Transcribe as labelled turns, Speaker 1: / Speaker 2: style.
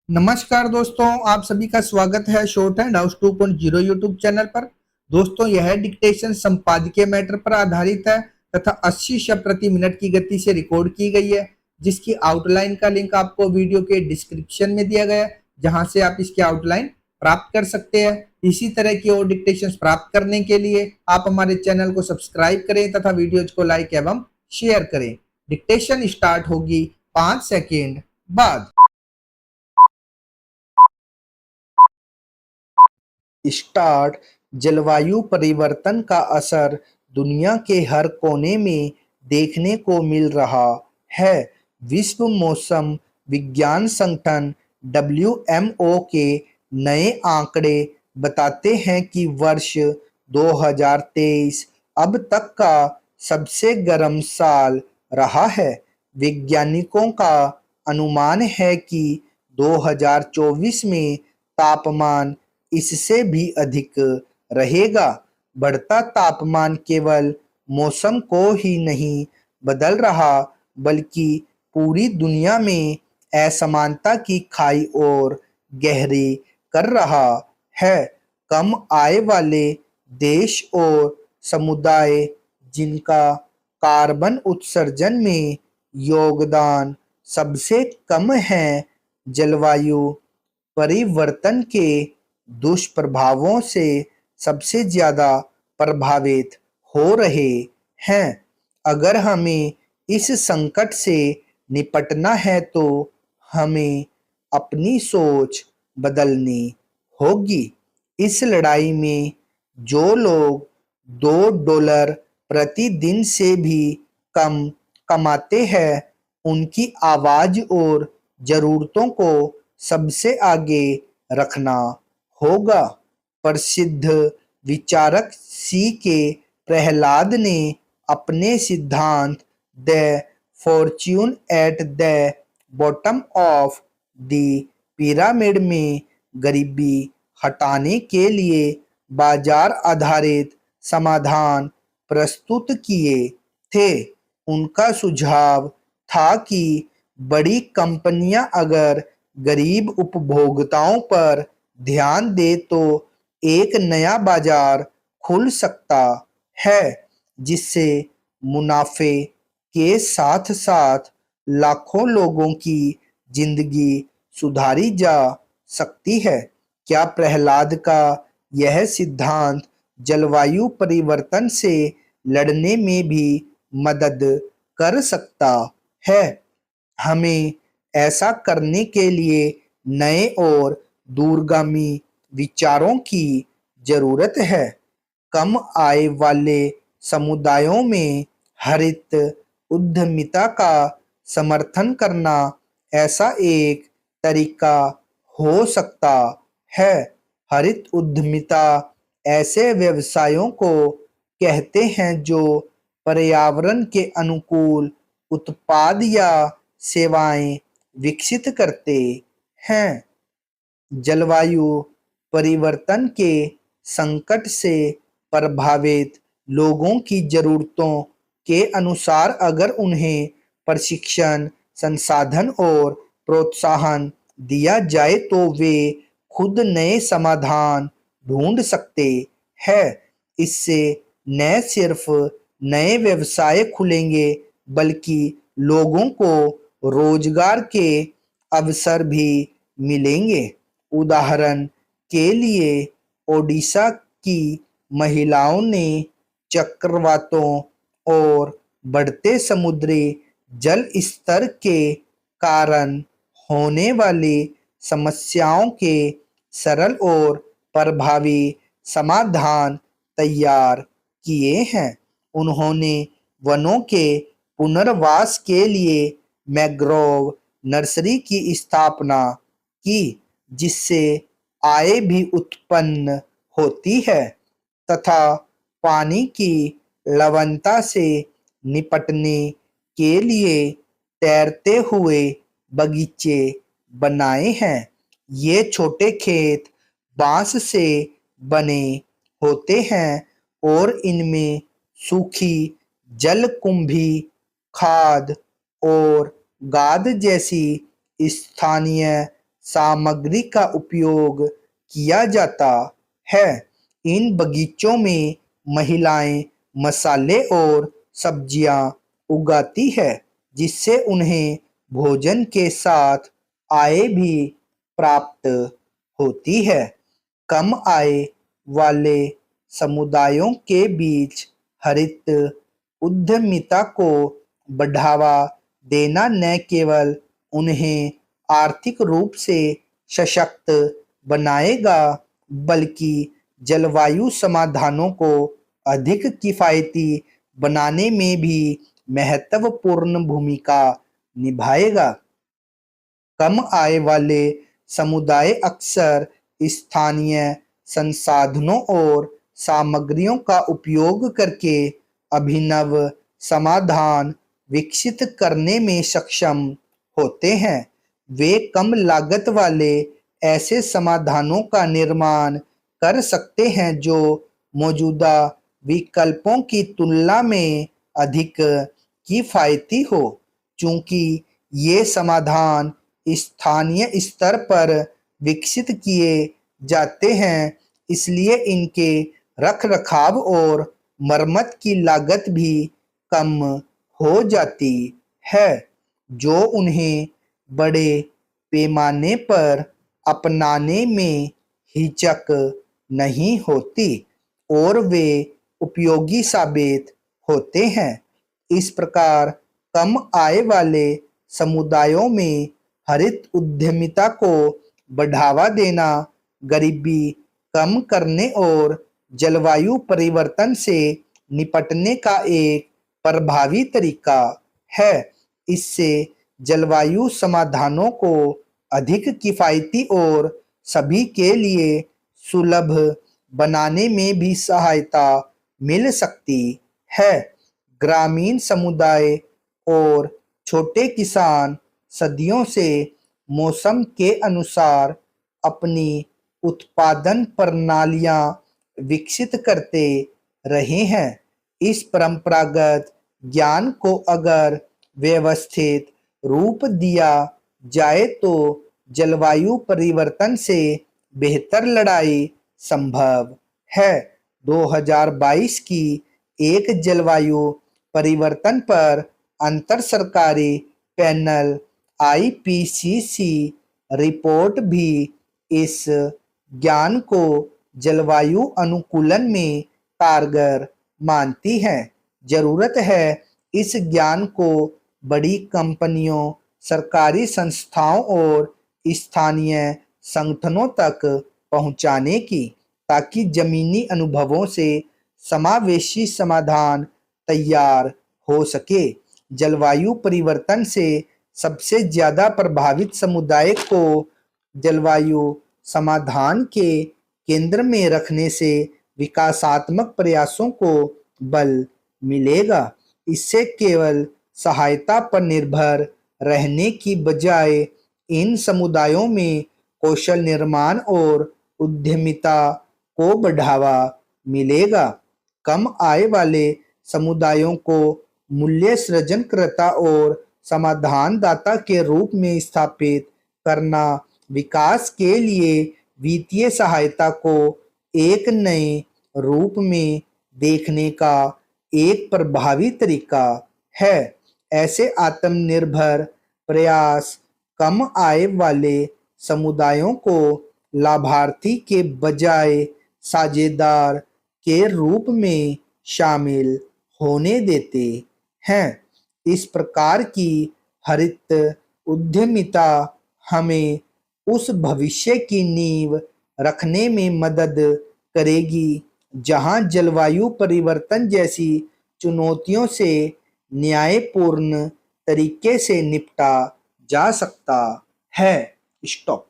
Speaker 1: नमस्कार दोस्तों, आप सभी का स्वागत है short hand house 2.0 YouTube channel पर। दोस्तों, यह डिक्टेशन संपादकीय मैटर पर आधारित है तथा 80 शब्द प्रति मिनट की गति से रिकॉर्ड की गई है, जिसकी आउटलाइन का लिंक आपको वीडियो के डिस्क्रिप्शन में दिया गया है, जहां से आप इसकी आउटलाइन प्राप्त कर सकते हैं। इसी तरह की और डिक्टेशन प्राप्त करने के लिए आप हमारे चैनल को सब्सक्राइब करें तथा वीडियोज को लाइक एवं शेयर करें। डिक्टेशन स्टार्ट होगी 5 सेकेंड बाद। स्टार्ट। जलवायु परिवर्तन का असर दुनिया के हर कोने में देखने को मिल रहा है। विश्व मौसम विज्ञान संगठन WMO के नए आंकड़े बताते हैं कि वर्ष 2023 अब तक का सबसे गर्म साल रहा है। वैज्ञानिकों का अनुमान है कि 2024 में तापमान इससे भी अधिक रहेगा। बढ़ता तापमान केवल मौसम को ही नहीं बदल रहा, बल्कि पूरी दुनिया में असमानता की खाई और गहरी कर रहा है। कम आय वाले देश और समुदाय जिनका कार्बन उत्सर्जन में योगदान सबसे कम है, जलवायु परिवर्तन के दुष्प्रभावों से सबसे ज्यादा प्रभावित हो रहे हैं। अगर हमें इस संकट से निपटना है तो हमें अपनी सोच बदलनी होगी। इस लड़ाई में जो लोग $2 प्रतिदिन से भी कम कमाते हैं, उनकी आवाज और जरूरतों को सबसे आगे रखना होगा। प्रसिद्ध विचारक C.K. प्रहलाद ने अपने सिद्धांत the Fortune at the bottom of the pyramid में गरीबी हटाने के लिए बाजार आधारित समाधान प्रस्तुत किए थे। उनका सुझाव था कि बड़ी कंपनियां अगर गरीब उपभोक्ताओं पर ध्यान दे तो एक नया बाजार खुल सकता है, जिससे मुनाफे के साथ साथ लाखों लोगों की जिंदगी सुधारी जा सकती है। क्या प्रहलाद का यह सिद्धांत जलवायु परिवर्तन से लड़ने में भी मदद कर सकता है? हमें ऐसा करने के लिए नए और दूरगामी विचारों की जरूरत है। कम आय वाले समुदायों में हरित उद्यमिता का समर्थन करना ऐसा एक तरीका हो सकता है। हरित उद्यमिता ऐसे व्यवसायों को कहते हैं जो पर्यावरण के अनुकूल उत्पाद या सेवाएं विकसित करते हैं। जलवायु परिवर्तन के संकट से प्रभावित लोगों की जरूरतों के अनुसार अगर उन्हें प्रशिक्षण, संसाधन और प्रोत्साहन दिया जाए तो वे खुद नए समाधान ढूंढ सकते हैं। इससे न सिर्फ नए व्यवसाय खुलेंगे, बल्कि लोगों को रोजगार के अवसर भी मिलेंगे। उदाहरण के लिए ओडिशा की महिलाओं ने चक्रवातों और बढ़ते समुद्री जल स्तर के कारण होने वाली समस्याओं के सरल और प्रभावी समाधान तैयार किए हैं। उन्होंने वनों के पुनर्वास के लिए मैंग्रोव नर्सरी की स्थापना की, जिससे आय भी उत्पन्न होती है तथा पानी की लवणता से निपटने के लिए तैरते हुए बगीचे बनाए हैं। ये छोटे खेत बांस से बने होते हैं और इनमें सूखी जलकुंभी, खाद और गाद जैसी स्थानीय सामग्री का उपयोग किया जाता है। इन बगीचों में महिलाएं मसाले और सब्जियां उगाती है, जिससे उन्हें भोजन के साथ आय भी प्राप्त होती है। कम आय वाले समुदायों के बीच हरित उद्यमिता को बढ़ावा देना न केवल उन्हें आर्थिक रूप से सशक्त बनाएगा, बल्कि जलवायु समाधानों को अधिक किफायती बनाने में भी महत्वपूर्ण भूमिका निभाएगा। कम आय वाले समुदाय अक्सर स्थानीय संसाधनों और सामग्रियों का उपयोग करके अभिनव समाधान विकसित करने में सक्षम होते हैं। वे कम लागत वाले ऐसे समाधानों का निर्माण कर सकते हैं जो मौजूदा विकल्पों की तुलना में अधिक किफायती हो। चूंकि ये समाधान स्थानीय स्तर पर विकसित किए जाते हैं, इसलिए इनके रखरखाव और मरम्मत की लागत भी कम हो जाती है, जो उन्हें बड़े पैमाने पर अपनाने में हिचक नहीं होती और वे उपयोगी साबित होते हैं। इस प्रकार कम आय वाले समुदायों में हरित उद्यमिता को बढ़ावा देना गरीबी कम करने और जलवायु परिवर्तन से निपटने का एक प्रभावी तरीका है। इससे जलवायु समाधानों को अधिक किफायती और सभी के लिए सुलभ बनाने में भी सहायता मिल सकती है। ग्रामीण समुदाय और छोटे किसान सदियों से मौसम के अनुसार अपनी उत्पादन प्रणालियां विकसित करते रहे हैं। इस परंपरागत ज्ञान को अगर व्यवस्थित रूप दिया जाए तो जलवायु परिवर्तन से बेहतर लड़ाई संभव है। 2022 की एक जलवायु परिवर्तन पर अंतर सरकारी पैनल IPCC रिपोर्ट भी इस ज्ञान को जलवायु अनुकूलन में कारगर मानती है। जरूरत है इस ज्ञान को बड़ी कंपनियों, सरकारी संस्थाओं और स्थानीय संगठनों तक पहुंचाने की, ताकि जमीनी अनुभवों से समावेशी समाधान तैयार हो सके। जलवायु परिवर्तन से सबसे ज्यादा प्रभावित समुदाय को जलवायु समाधान के केंद्र में रखने से विकासात्मक प्रयासों को बल मिलेगा। इससे केवल सहायता पर निर्भर रहने की बजाय इन समुदायों में कौशल निर्माण और उद्यमिता को बढ़ावा मिलेगा। कम आय वाले समुदायों को मूल्य सृजनकर्ता और समाधानदाता के रूप में स्थापित करना विकास के लिए वित्तीय सहायता को एक नए रूप में देखने का एक प्रभावी तरीका है। ऐसे आत्मनिर्भर प्रयास कम आय वाले समुदायों को लाभार्थी के बजाय साझेदार के रूप में शामिल होने देते हैं। इस प्रकार की हरित उद्यमिता हमें उस भविष्य की नींव रखने में मदद करेगी जहां जलवायु परिवर्तन जैसी चुनौतियों से न्यायपूर्ण तरीके से निपटा जा सकता है। स्टॉप।